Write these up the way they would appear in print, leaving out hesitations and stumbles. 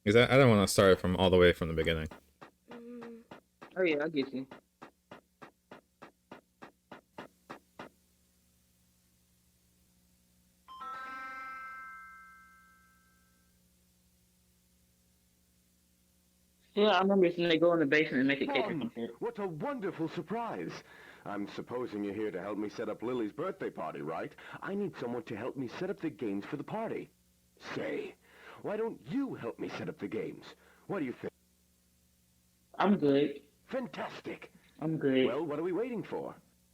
Because I don't want to start from all the way from the beginning. Mm, Oh yeah, I get you. Yeah, I remember when they go in the basement and make a cake or Fun! something. What a wonderful surprise! I'm supposing you're here to help me set up Lily's birthday party, right? I need someone to help me set up the games for the party. Say, why don't you help me set up the games? What do you think? I'm good. Fantastic! I'm good. Well, what are we waiting for?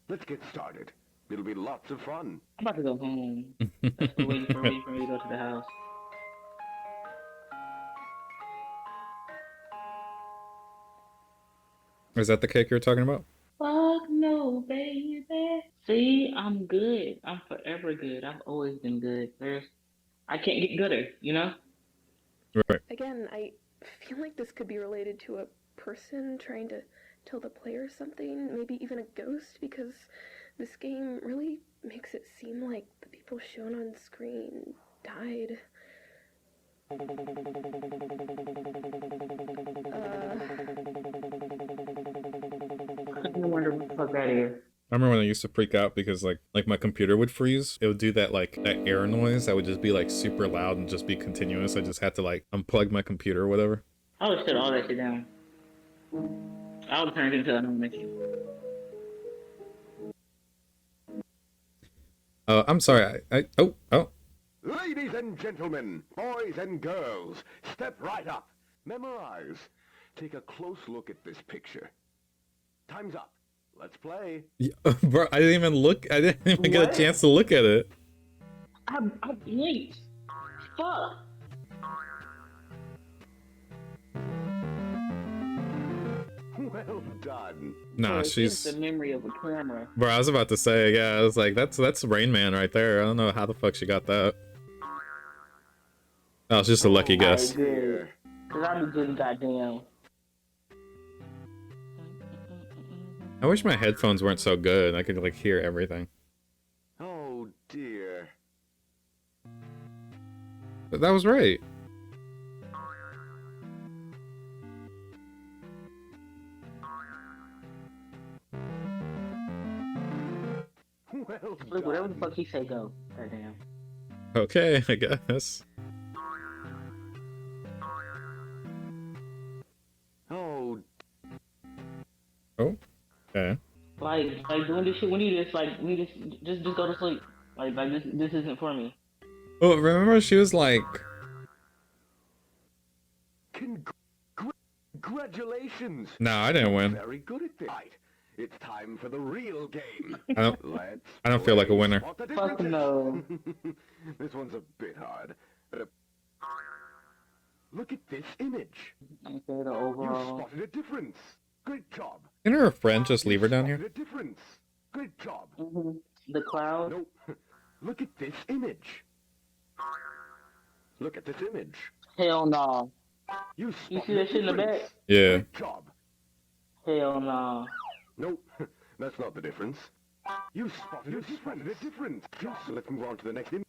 Let's get started. It'll be lots of fun. I'm about to go home. That's still waiting for me to go to the house. Is that the cake you're talking about? Fuck no, baby. See, I'm good. I'm forever good. I've always been good. I can't get gooder, you know? Right. again, I feel like this could be related to a person trying to tell the player something, maybe even a ghost, because this game really makes it seem like the people shown on screen died. I wonder what the fuck that is. I remember when I used to freak out because like my computer would freeze. It would do that like that air noise that would just be like super loud and just be continuous. I just had to like unplug my computer or whatever. I would shut all that shit down. I would turn it into another machine. I'm sorry. Oh. Ladies and gentlemen, boys and girls, step right up. Memorize. Take a close look at this picture. Time's up. Let's play. Yeah, bro, I didn't even look. I didn't even get a What? chance to look at it. I blinked. Fuck. Well done. Nah, It's she's. the memory of a camera. Bro, I was about to say, yeah, I was like, that's Rain Man right there. I don't know how the fuck she got that. Oh, it's just a lucky guess. I did. Cause I be good goddamn. I wish my headphones weren't so good. I could like hear everything. Oh dear. But that was right. Well Look, whatever the done. fuck he say, go. Goddamn. Okay, I guess. Oh, Oh, okay. Like doing this shit when you just like we just go to sleep. Like this isn't for me. Oh, remember she was like, congratulations. no, I didn't win. Very good at this. Right. It's time for the real game. I Let's don't feel like a play. winner. Spot the Fuck differences. no. This one's a bit hard. Look at this image. I'm saying the You overall. spotted a difference. Good job. Can her friend just leave her You down here? spotted a difference. Good job. The cloud. No. Look at this image. Look at this image. Hell no. You You spotted see that a shit in the difference. back? Yeah. Good job. Hell no. No, that's not the difference. You spotted a difference. So let's move on to the next image.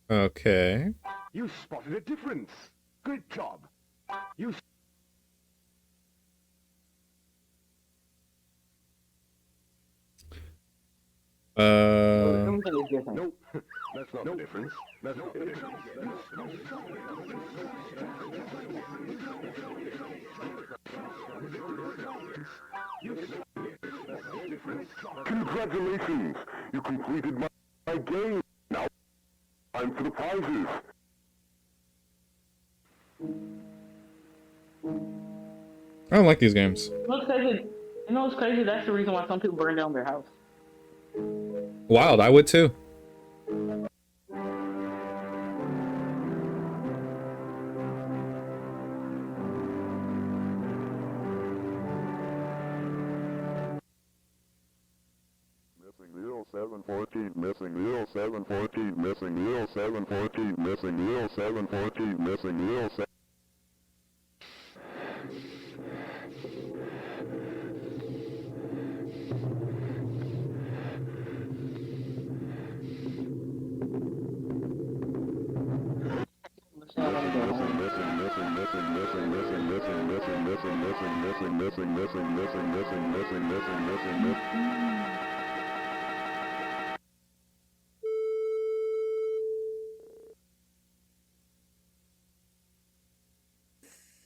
Okay. You spotted a difference. Good job. You. Everything is different. No, that's not the difference. That's not the difference. Congratulations! You completed my game. Now, time for the prizes. I don't like these games. What's crazy? You know what's crazy? That's the reason why some people burn down their house. Wild, I would too. Missing 0714, missing 0714, missing 0714, missing 0714, missing 07. Let's say I want to go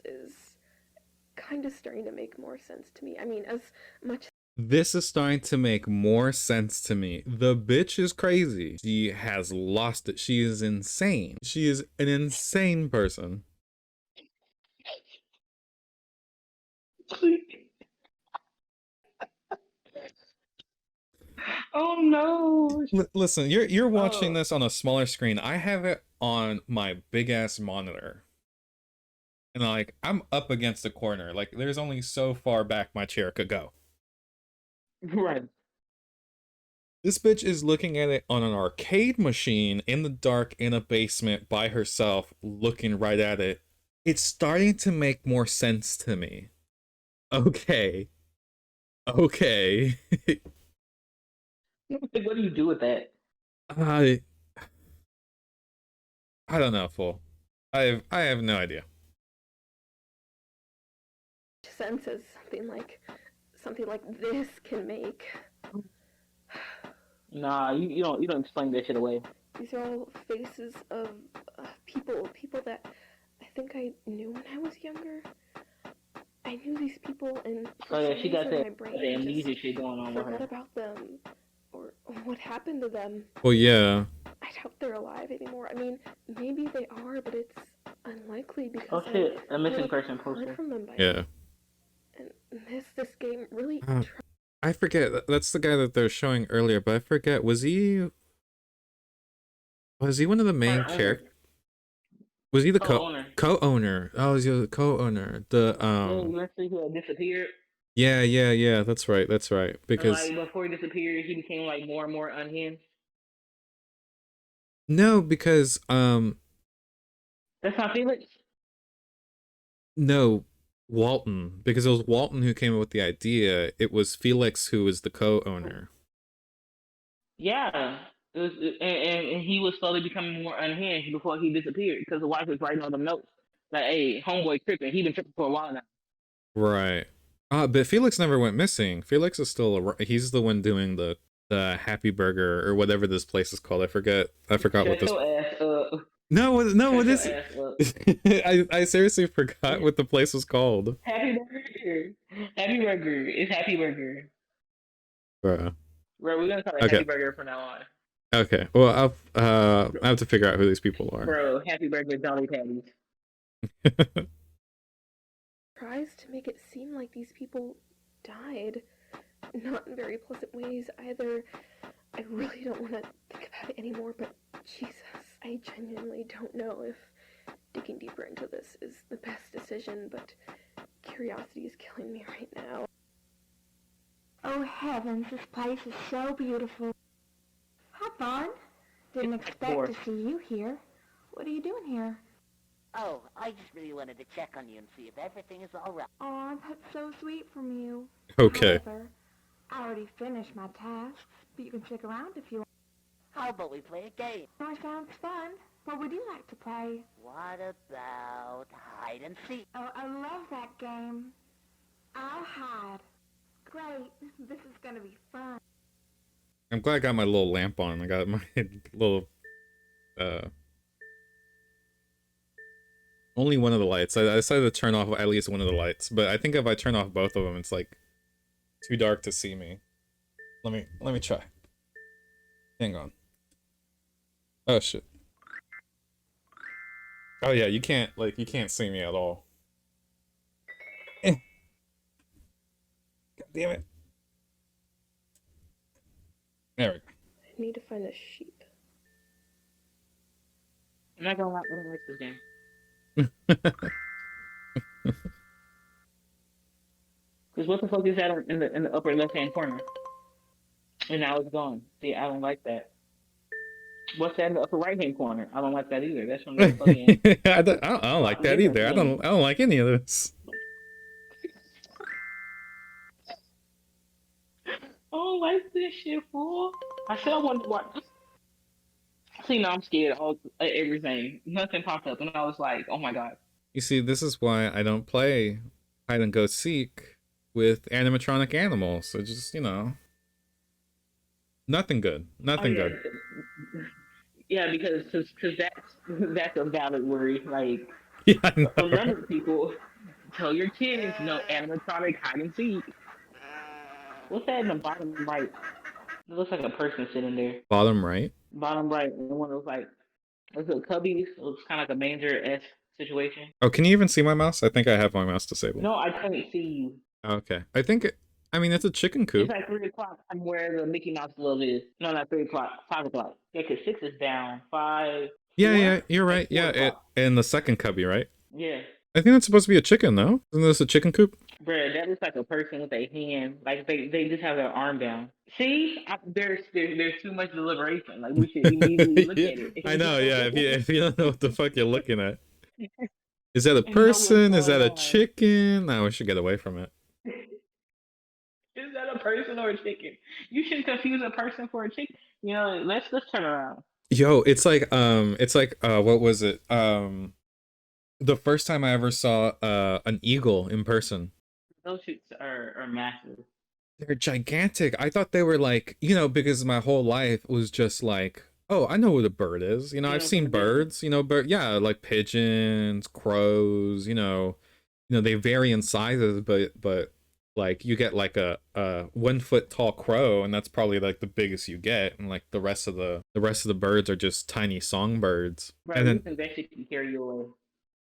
Is kind of starting to make more sense to me. I mean, as much This is starting to make more sense to me. The bitch is crazy. She has lost it. She is insane. She is an insane person. Oh no. Listen, you're watching Oh. this on a smaller screen. I have it on my big ass monitor. And like I'm up against the corner. Like there's only so far back my chair could go. Right. This bitch is looking at it on an arcade machine in the dark in a basement by herself, looking right at it. It's starting to make more sense to me. Okay. Okay. What do you do with that? I don't know, fool. I have no idea. sense as something like this can make. Nah, you don't explain that shit away. These are all faces of people that I think I knew when I was younger. I knew these people, and for Oh yeah, some she got reason that, my brain that amnesia just shit going on with forgot her. about them, or what happened to them. Well, yeah. I doubt they're alive anymore. I mean, maybe they are, but it's unlikely because Oh shit, a I missing would person have heard poster. from them by Yeah. now. And this game really I forget. That's the guy that they're showing earlier, but I forget. Was he one of the main characters? Was he the Co-owner. co-owner? Oh, was he the co-owner? The Yeah, you remember who had disappeared? Yeah. That's right. And Because like before he disappeared, he became like more and more unhinged. no, because That's not Felix. no, Walten. Because it was Walten who came up with the idea. It was Felix who was the co-owner. Yeah, it was, and he was slowly becoming more unhinged before he disappeared because the wife was writing all them notes like, "Hey, homeboy tripping. He been tripping for a while now." Right. But Felix never went missing. Felix is still he's the one doing the Happy Burger or whatever this place is called. I forgot what Shut this. your ass up. No, what Shut your is ass up. I seriously forgot what the place was called. Happy Burger. Happy Burger. It's Happy Burger. Bruh. Bro, we're gonna call it Okay. Happy Burger from now on. Okay. Well, I have to figure out who these people are. Bro, Happy Burger Jolly Patties. tries to make it seem like these people died. Not in very pleasant ways either. I really don't want to think about it anymore, but Jesus, I genuinely don't know if digging deeper into this is the best decision, but curiosity is killing me right now. Oh heavens, this place is so beautiful. Hi, Vaughn. Didn't expect to see you here. What are you doing here? Oh, I just really wanted to check on you and see if everything is all right. Oh, that's so sweet from you. Okay. However, I already finished my tasks, but you can stick around if you want. How about we play a game? Oh, sounds fun. What would you like to play? What about hide and seek? Oh, I love that game. I'll hide. Great. This is gonna be fun. I'm glad I got my little lamp on. I got my little only one of the lights. I decided to turn off at least one of the lights, but I think if I turn off both of them, it's like too dark to see me. Let me try. Hang on. Oh shit. Oh yeah, you can't see me at all. God damn it. There we go. I need to find a sheep. I'm not gonna lie, I don't like this game. Because what the fuck is that in the upper left hand corner? And now it's gone. See, I don't like that. What's that in the upper right hand corner? I don't like that either. That's from the fucking. I don't like that either. I don't like any of this. I don't like this shit, fool. I said I wanted to watch. See, now I'm scared of everything. Nothing popped up, and I was like, oh my god. You see, this is why I don't play hide and go seek with animatronic animals. So just, nothing good. Oh Nothing yeah, good. yeah, because cause that's a valid worry. Like Yeah, I from know. younger people, tell your kids no animatronic hide and seek. What's that in the bottom right? It looks like a person sitting there. Bottom right. Bottom right, and one of those like it's a cubbies. It looks kind of like a manger s situation. Oh, can you even see my mouse? I think I have my mouse disabled. No, I can't see you. Okay. I mean, it's a chicken It's coop. like 3 o'clock. I'm where the Mickey Mouse glove is. No, not 3 o'clock. 5 o'clock. Yeah, 'cause 6 is down. 5, Yeah, 4, yeah, you're right. like Yeah, 4 o'clock. in the second cubby, right? Yeah. I think that's supposed to be a chicken, though. Isn't this a chicken coop? Bruh, that looks like a person with a hand. Like they just have their arm down. See, there's too much deliberation. Like we should immediately look Yeah, at it. I know. Yeah, if you don't know what the fuck you're looking at, is that a And know what's person? Is going that a on. chicken? No, we should get away from it. Is that a person or a chicken? You shouldn't confuse a person for a chicken. You know, let's turn around. Yo, what was it? The first time I ever saw an eagle in person. Those shits are massive. They're gigantic. I thought they were like, because my whole life was just like, oh, I know what a bird is. I've seen birds, yeah, like pigeons, crows, they vary in sizes, but like you get like a 1 foot tall crow, and that's probably like the biggest you get, and like the rest of the birds are just tiny songbirds. Bro, And you then think that shit can carry you away?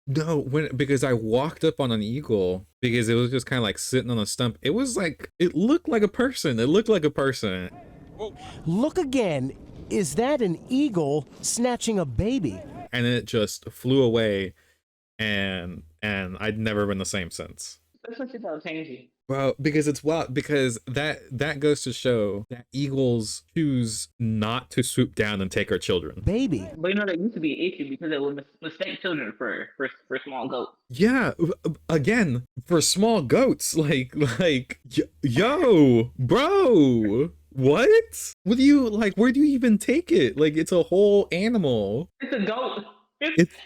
no, because I walked up on an eagle because it was just kind of like sitting on a stump. It was like it looked like a person. It looked like a person. Look again. Is that an eagle snatching a baby? And then it just flew away, and I'd never been the same since. That's what shit that'll change you. Well, because it's wild, because that goes to show that eagles choose not to swoop down and take our children. Baby. But you know that used to be an issue because they would mistake children for small goats. Yeah, again, for small goats, yo, bro, what do you like? Where do you even take it? Like, it's a whole animal. It's a goat.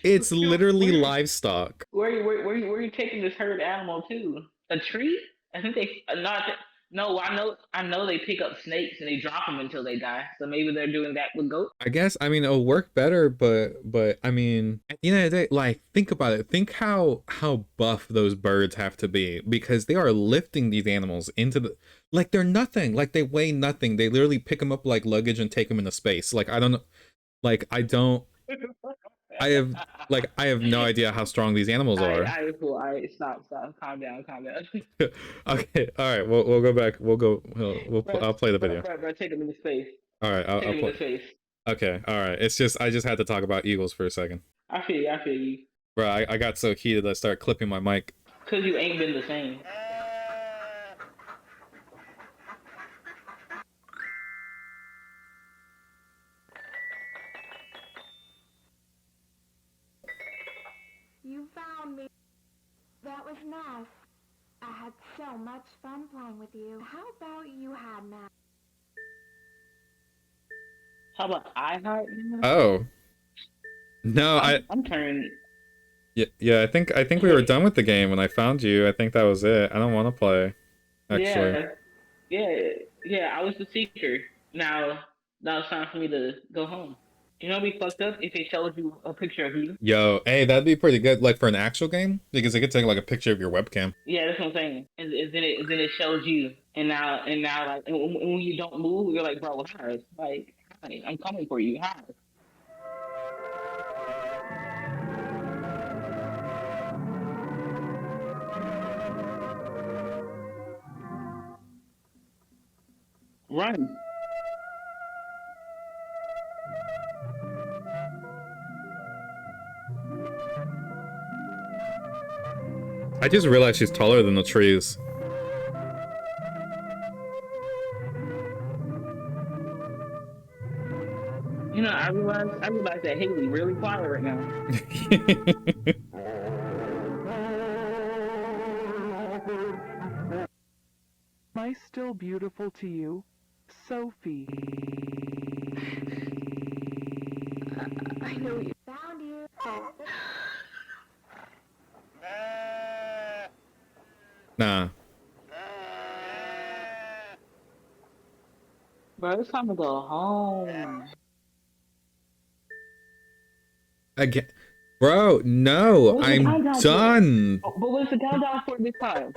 It's literally livestock. Where you taking this herd animal to? A tree? I think they not. No, I know they pick up snakes and they drop them until they die. So maybe they're doing that with goats. I guess, I mean, it'll work better, but I mean, at the end of the day, like, think about it. Think how buff those birds have to be, because they are lifting these animals into the, like, they're nothing. Like, they weigh nothing. They literally pick them up like luggage and take them into space. Like, I don't know. Like, I have no idea how strong these animals are. Stop, calm down. Okay, all right, we'll go back. I'll play the video. Bro, take him into space. All right, I'll Take him play. into space. Okay, all right. It's just I just had to talk about eagles for a second. I feel you. Bro, I got so heated I started clipping my mic. Cause you ain't been the same. You found me. That was nice. I had so much fun playing with you. How about you had now? How about I heart you? Oh. No, I'm turning. yeah, I think we were done with the game when I found you. I think that was it. I don't want to play. Actually. Yeah. I was the seeker. Now it's time for me to go home. You know, it'd be fucked up if they showed you a picture of you. Yo, hey, that'd be pretty good, like for an actual game, because they could take like a picture of your webcam. Yeah, that's what I'm saying. And then it shows you, and now like, and when you don't move, you're like, bro, hi, like, hi, I'm coming for you, hi. Run. I just realized she's taller than the trees. You know, I realized that Haley really quiet right now. Am I still beautiful to you, Sophie? I know you. Found you. Nah. Bro, it's time to go home. Again. Bro, no. What's the I'm countdown for? done. Oh, but what's the countdown for this time?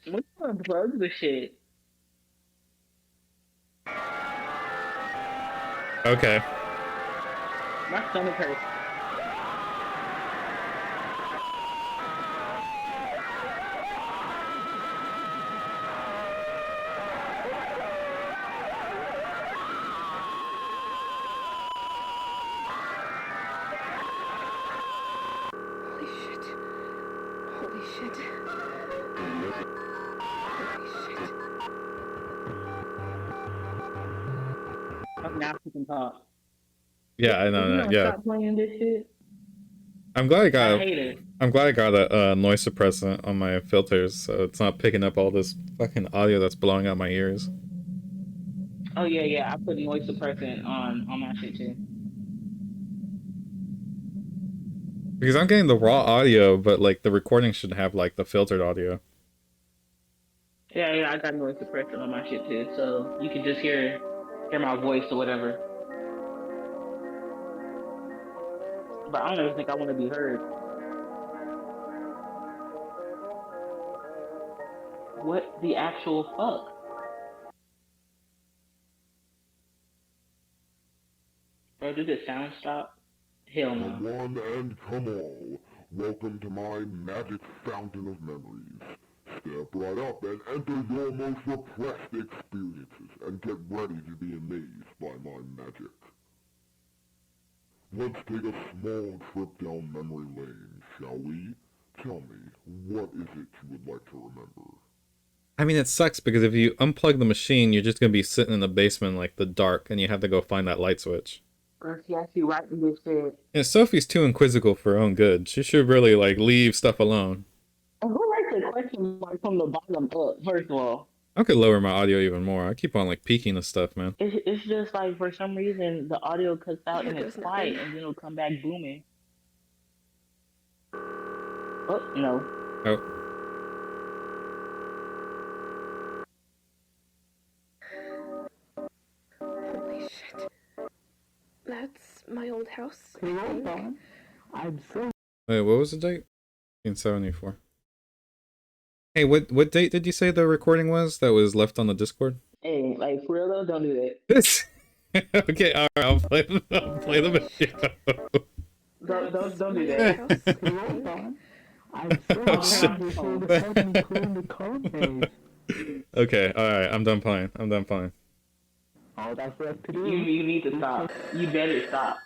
What the fuck is this shit? Okay. My stomach hurts. Holy shit. Holy shit. Holy shit. I'm not freaking talk. Yeah, I If you know that. don't Yeah. stop playing this shit, I'm glad I I got hate it. I'm glad I got a noise suppressant on my filters, so it's not picking up all this fucking audio that's blowing out my ears. Oh yeah, I put noise suppressant on my shit too. Because I'm getting the raw audio, but like the recording should have like the filtered audio. Yeah, I got noise suppressant on my shit too, so you can just hear my voice or whatever. But I don't even think I want to be heard. What the actual fuck? Bro, did the sound stop? Hell no. Come one and come all. Welcome to my magic fountain of memories. Step right up and enter your most repressed experiences and get ready to be amazed by my magic. Let's take a small trip down memory lane, shall we? Tell me, what is it you would like to remember? I mean, it sucks because if you unplug the machine, you're just gonna be sitting in the basement in, like the dark, and you have to go find that light switch. Bro, she actually right in this shit. And Sophie's too inquisitive for her own good. She should really like leave stuff alone. And who writes the question mark from the bottom up, first of all? I could lower my audio even more. I keep on like peeking and stuff, man. It's just like for some reason the audio cuts out Here and it's goes quiet nothing. and then it'll come back booming. Oh no. Oh, Holy shit. That's my old house, I Hold think. on. I'm so wait, what was the date? 1974. Hey, what date did you say the recording was that was left on the Discord? Hey, like for real though, don't do that. This. Okay, all right. I'll play the video. Don't do My that. old house, I hold think. on. I'm so Oh, shit. happy for the sudden clean the code base. Okay, all right. I'm done playing. I'm done playing. All that's left to do. You need to stop. You better stop.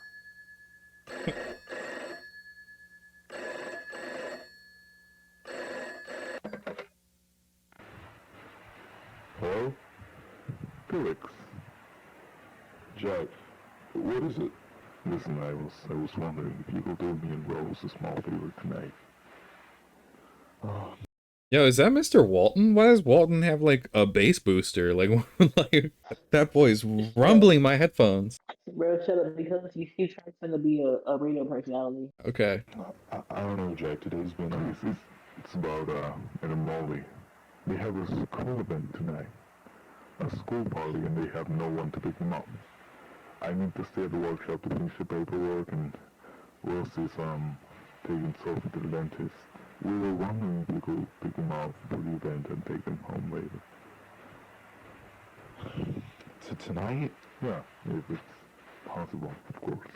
Hello? Felix. Jack, what is it? Listen, I was wondering if you could do me and Rose a small favor tonight. Oh, Yo, is that Mr. Walton? Why does Walton have like a bass booster? Like, like that boy's rumbling my headphones. Bro, shut up because you trying to be a radio personality. Okay. I don't know, Jack. Today's been it's about an Molly. They have a school event tonight, a school party, and they have no one to pick them up. I need to stay at the workshop to finish the paperwork, and Rosie's taking Sophie to the dentist. We were wondering if you could pick them up for the event and take them home later. Tonight? Yeah, if it's possible, of course.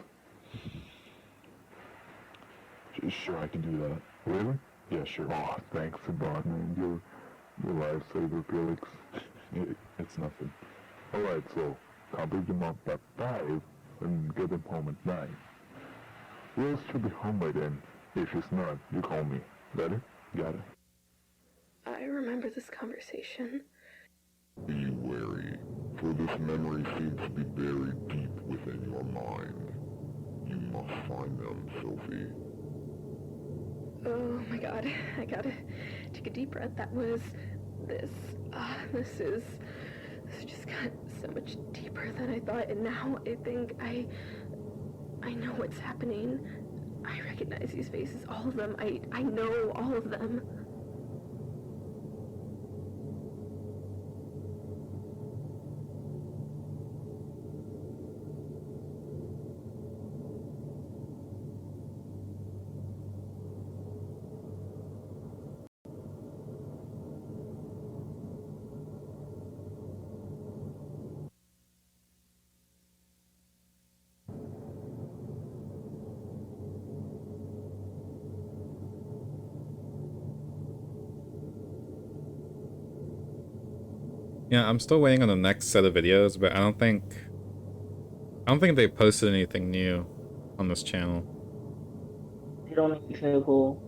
Sure, I can do that. Really? Yeah, sure. Oh, thanks a lot, man. Your lifesaver, Felix. It's nothing. Alright, so I'll pick them up at 5 and get them home at 9. Rose should be home by then. If she's not, you call me. Got it? Got it. I remember this conversation. Be wary, for this memory seems to be buried deep within your mind. You must find them, Sophie. Oh my god, I gotta take a deep breath. That was this. This just got so much deeper than I thought, and now I think I I know what's happening. I recognize these faces, all of them. I know all of them. Yeah, I'm still waiting on the next set of videos, but I don't think they posted anything new on this channel. You don't make me feel cool.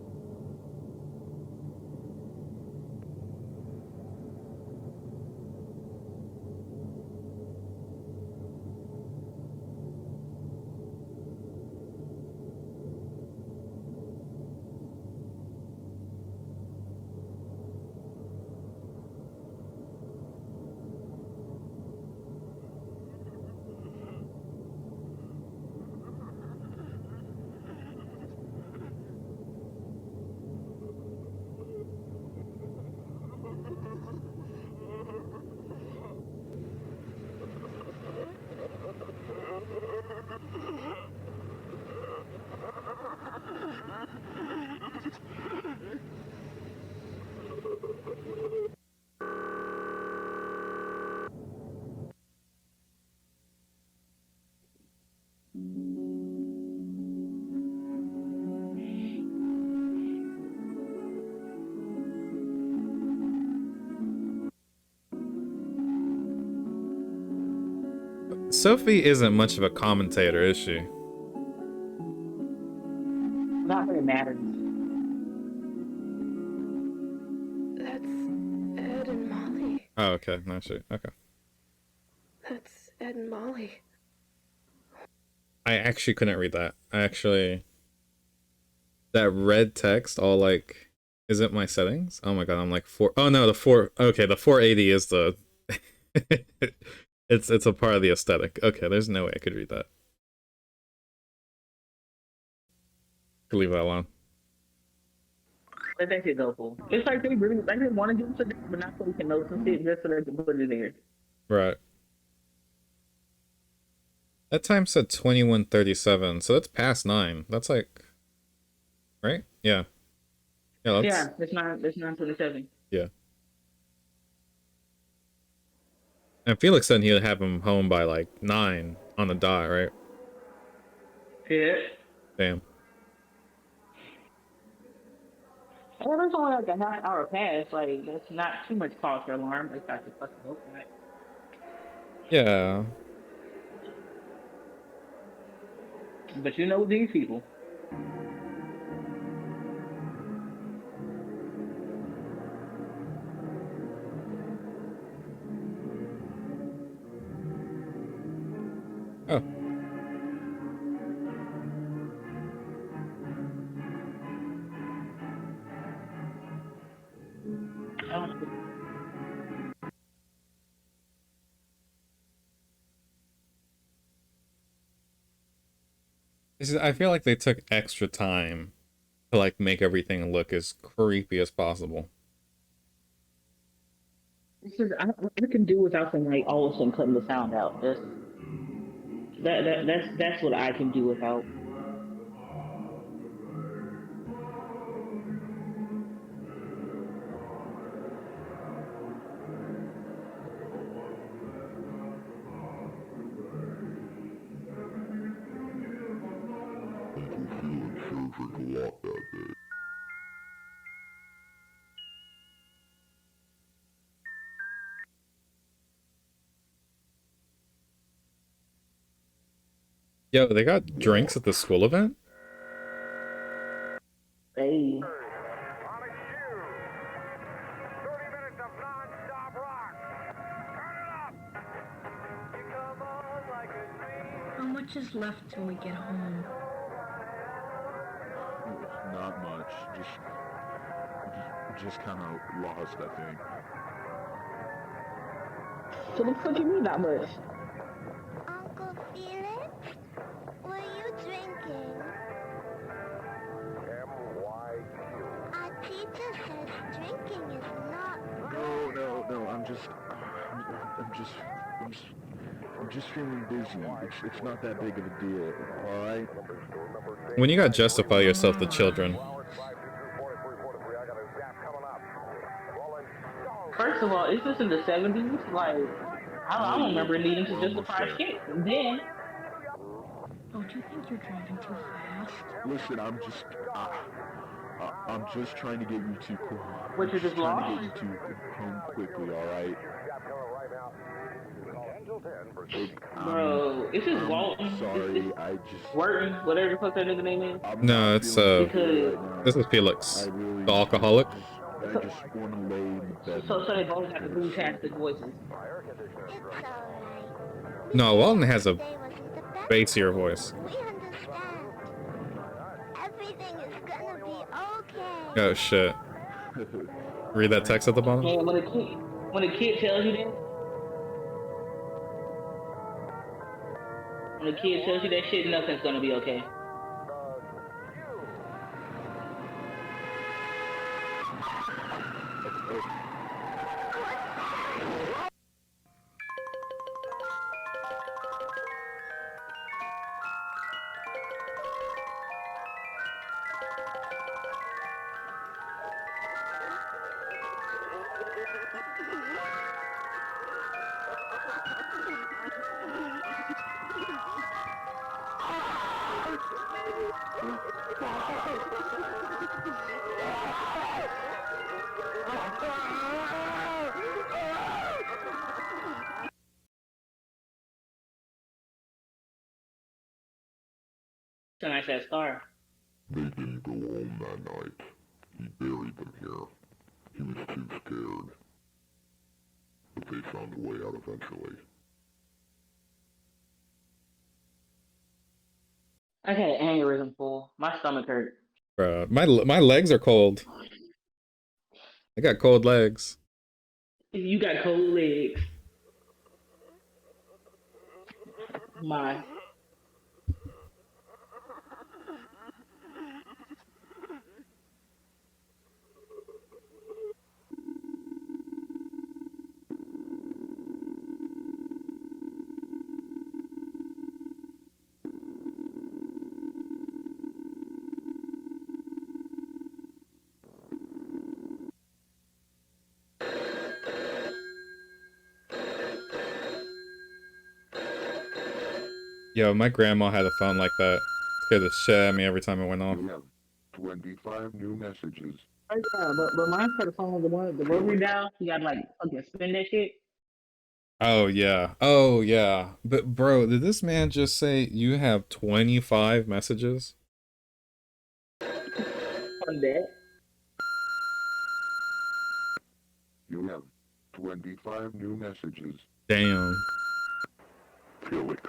Sophie isn't much of a commentator, is she? Not that it matters. That's Ed and Molly. Oh, okay. No, she. Okay. That's Ed and Molly. I actually couldn't read that. That red text all like, is it my settings? Oh my god, I'm like 4. Oh no, the 4. Okay, the 480 is the. It's a part of the aesthetic. Okay, there's no way I could read that. Could leave that alone. Let that shit go, fool. It's like they really like they want to do something, but not so we can know some shit just so they can put it there. Right. That time said 21:37, so that's past 9. That's like, right? Yeah. Yeah. Yeah, it's 9:27. Yeah. And Felix said he'd have him home by like 9 on the dot, right? Yeah. Damn. Well, there's only like a half-hour pass. Like, that's not too much cause for alarm. Like, I just fucking hope not. Yeah. But you know these people. Oh. I feel like they took extra time to like make everything look as creepy as possible. I can do without them like all of a sudden cutting the sound out. That's what I can do without. Yo, they got drinks at the school event? Hey. How much is left till we get home? Not much. Just kind of lost, I think. So what the fuck you mean not much? Uncle Felix, will you drink I'm just feeling busy. It's not that big of a deal, alright? When you gotta justify yourself to children. First of all, is this in the 70s? Like, I don't remember needing to justify shit. And then, Don't you think you're driving too fast? Listen, I'm just trying to get you to what, you just trying lost? to get you to home quickly, alright? Bro, is this Walten? Sorry, I just... Wharton, whatever the fuck that nigga name is. No, it's Because this is Felix, the alcoholic. I just want to lay in the bed. so they both have the bootastic voices. It's alright. No, Walton has a bassier voice. We understand. Everything is gonna be okay. Oh shit. Read that text at the bottom? Yeah, when a kid tells you that, when a kid tells you that shit, nothing's gonna be okay. It's a nice ass star. They didn't go home that night. He buried them here. He was too scared. But they found a way out eventually. I had an aneurysm, fool. My stomach hurt. Bro, my legs are cold. I got cold legs. You got cold legs. My. Yo, my grandma had a phone like that. Scared the shit out of me every time it went off. You have 25 new messages. Oh, yeah, but mine's for the phone, the rotary dial. You gotta like fucking spin that shit. Oh yeah. Oh yeah. But bro, did this man just say you have 25 messages? On that. You have 25 new messages. Damn. Felix,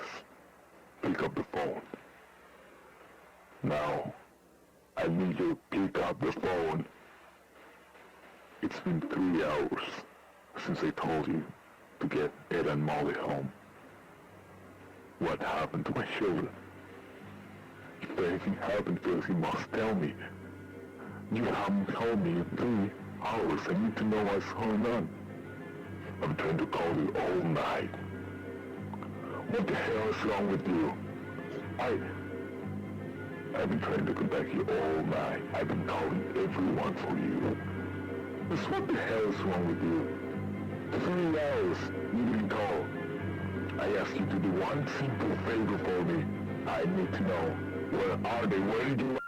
pick up the phone. Now, I need you to pick up the phone. It's been 3 hours since I told you to get Ed and Molly home. What happened to my children? If anything happened, Felix, you must tell me. You haven't told me in 3 hours. I need to know what's going on. I'm trying to call you all night. What the hell is wrong with you? I've been trying to contact you all night. I've been calling everyone for you. Just what the hell is wrong with you? 3 hours you didn't call. I asked you to do one simple favor for me. I need to know, where are they? Where did you...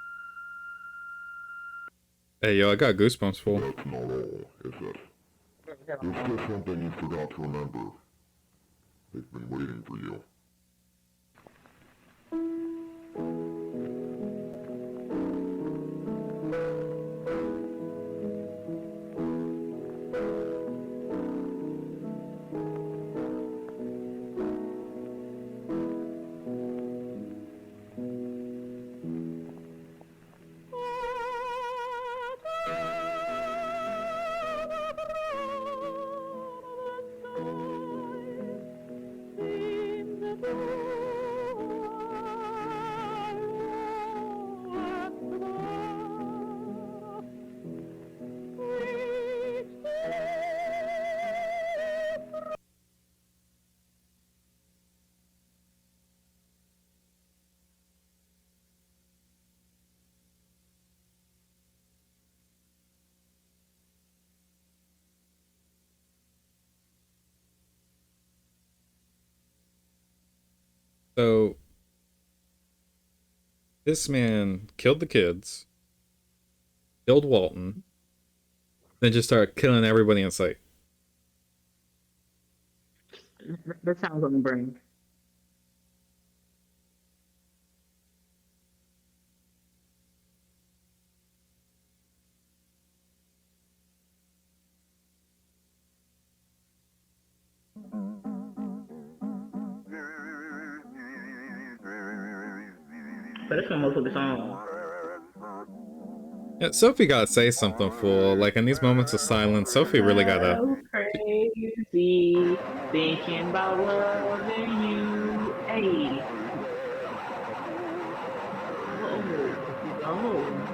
Hey yo, I got goosebumps full. That's not all, is it? There's still something you forgot to remember. They've been waiting for you. So this man killed the kids, killed Walton, then just started killing everybody in sight. That sounds on the brain. But that's when most of the song. Yeah, Sophie gotta say something, fool. Like in these moments of silence, Sophie really gotta. So crazy, thinking about loving you. Hey. Oh.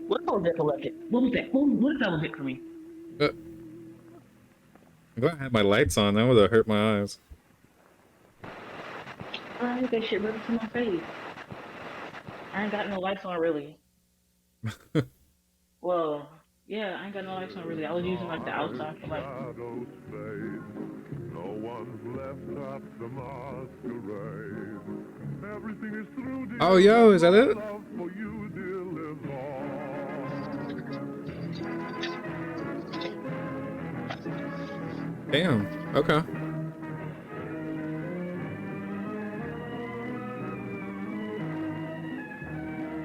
What was that collected? What was that? What if that was it for me? I'm glad I had my lights on. That would have hurt my eyes. I ain't that shit right to my face. I ain't got no lights on really. Well, yeah, I ain't got no lights on really. I was using like the outside for like. No one's left up the masquerade. Everything is through. Oh, yo, is that it? Damn. Okay.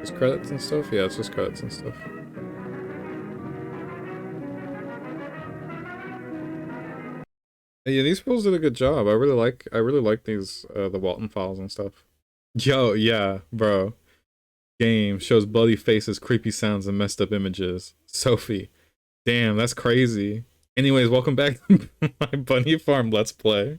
Just credits and stuff? Yeah, it's just credits and stuff. Yeah, these fools did a good job. I really like these the Walten Files and stuff. Yo, yeah, bro. Game shows bloody faces, creepy sounds, and messed up images. Sophie. Damn, that's crazy. Anyways, welcome back to my Bunny Farm Let's Play.